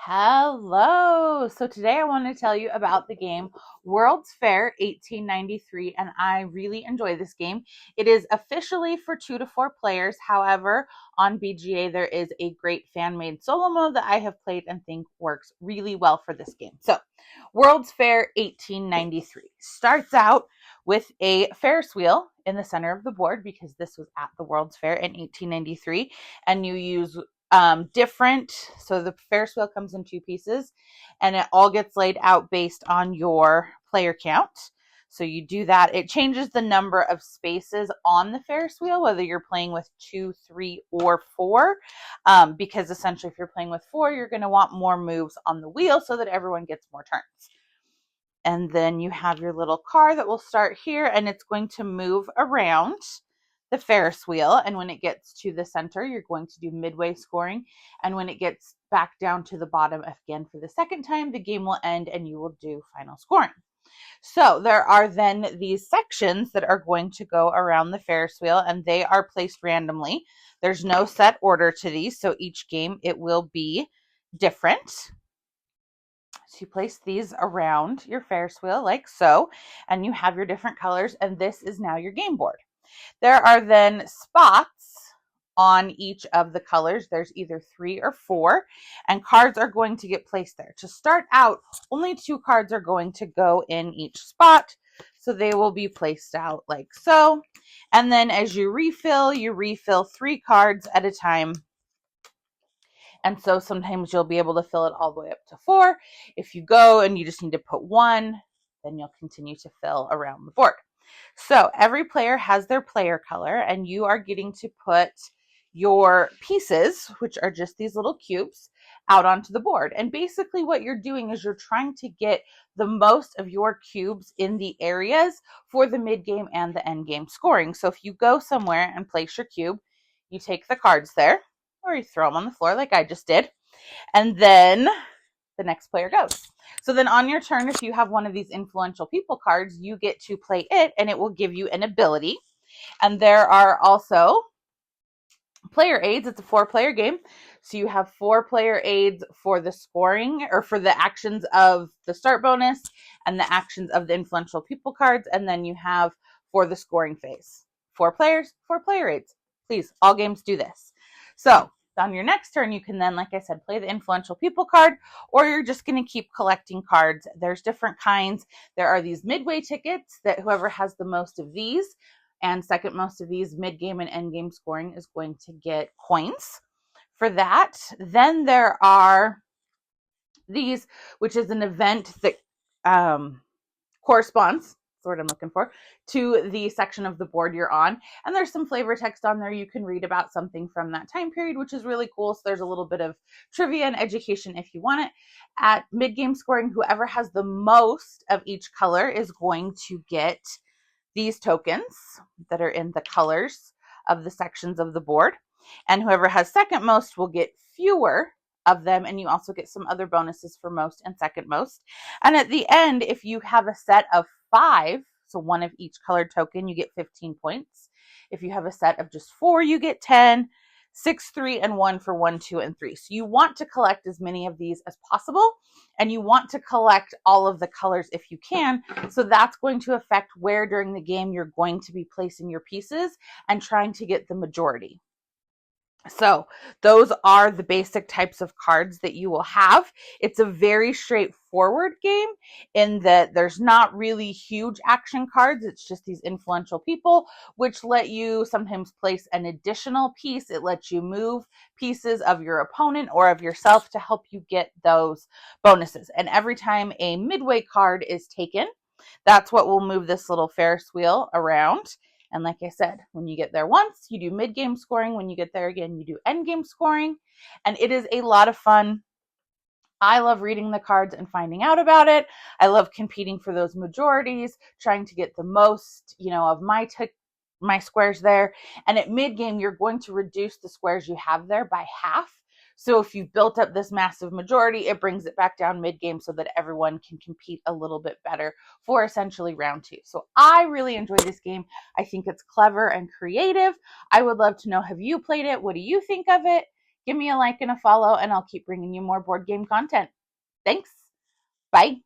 Hello. So today I want to tell you about the game World's Fair 1893, and I really enjoy this game. It is officially for 2 to 4 players. However, on BGA there is a great fan-made solo mode that I have played and think works really well for this game. So, World's Fair 1893 starts out with a Ferris wheel in the center of the board because this was at the World's Fair in 1893, and you use different. So the Ferris wheel comes in 2 pieces and it all gets laid out based on your player count. So you do that. It changes the number of spaces on the Ferris wheel, whether you're playing with 2, 3, or 4, because essentially if you're playing with 4, you're going to want more moves on the wheel so that everyone gets more turns. And then you have your little car that will start here, and it's going to move around the Ferris wheel. And when it gets to the center, you're going to do midway scoring. And when it gets back down to the bottom again for the second time, the game will end and you will do final scoring. So there are then these sections that are going to go around the Ferris wheel, and they are placed randomly. There's no set order to these, so each game it will be different. So you place these around your Ferris wheel like so, and you have your different colors, and this is now your game board. There are then spots on each of the colors. There's either 3 or 4, and cards are going to get placed there. To start out, only 2 cards are going to go in each spot, so they will be placed out like so. And then as you refill 3 cards at a time. And so sometimes you'll be able to fill it all the way up to 4. If you go and you just need to put 1, then you'll continue to fill around the board. So every player has their player color, and you are getting to put your pieces, which are just these little cubes, out onto the board. And basically what you're doing is you're trying to get the most of your cubes in the areas for the mid-game and the end game scoring. So if you go somewhere and place your cube, you take the cards there, or you throw them on the floor like I just did, and then the next player goes. So then on your turn, if you have one of these influential people cards, you get to play it, and it will give you an ability. And there are also player aids. It's a 4-player game. So you have 4 player aids for the scoring, or for the actions of the start bonus and the actions of the influential people cards. And then you have for the scoring phase. 4 players, 4 player aids. Please, all games do this. So on your next turn, you can then, like I said, play the influential people card, or you're just going to keep collecting cards. There's different kinds. There are these midway tickets that whoever has the most of these and second most of these, mid-game and end-game scoring, is going to get coins for that. Then there are these, which is an event that corresponds, what I'm looking for, to the section of the board you're on. And there's some flavor text on there. You can read about something from that time period, which is really cool. So there's a little bit of trivia and education if you want it. At mid-game scoring, whoever has the most of each color is going to get these tokens that are in the colors of the sections of the board. And whoever has second most will get fewer of them, and you also get some other bonuses for most and second most. And at the end, if you have a set of 5, so 1 of each colored token, you get 15 points. If you have a set of just 4, you get 10, 6, 3, and 1 for 1, 2, and 3. So you want to collect as many of these as possible, and you want to collect all of the colors if you can. So that's going to affect where during the game you're going to be placing your pieces and trying to get the majority. So those are the basic types of cards that you will have. It's a very straightforward game in that there's not really huge action cards. It's just these influential people, which let you sometimes place an additional piece. It lets you move pieces of your opponent or of yourself to help you get those bonuses. And every time a midway card is taken, that's what will move this little Ferris wheel around. And like I said, when you get there once, you do mid-game scoring. When you get there again, you do end-game scoring. And it is a lot of fun. I love reading the cards and finding out about it. I love competing for those majorities, trying to get the most, of my squares there. And at mid-game, you're going to reduce the squares you have there by half. So if you've built up this massive majority, it brings it back down mid-game so that everyone can compete a little bit better for essentially round 2. So I really enjoy this game. I think it's clever and creative. I would love to know, have you played it? What do you think of it? give me a like and a follow, and I'll keep bringing you more board game content. Thanks. Bye.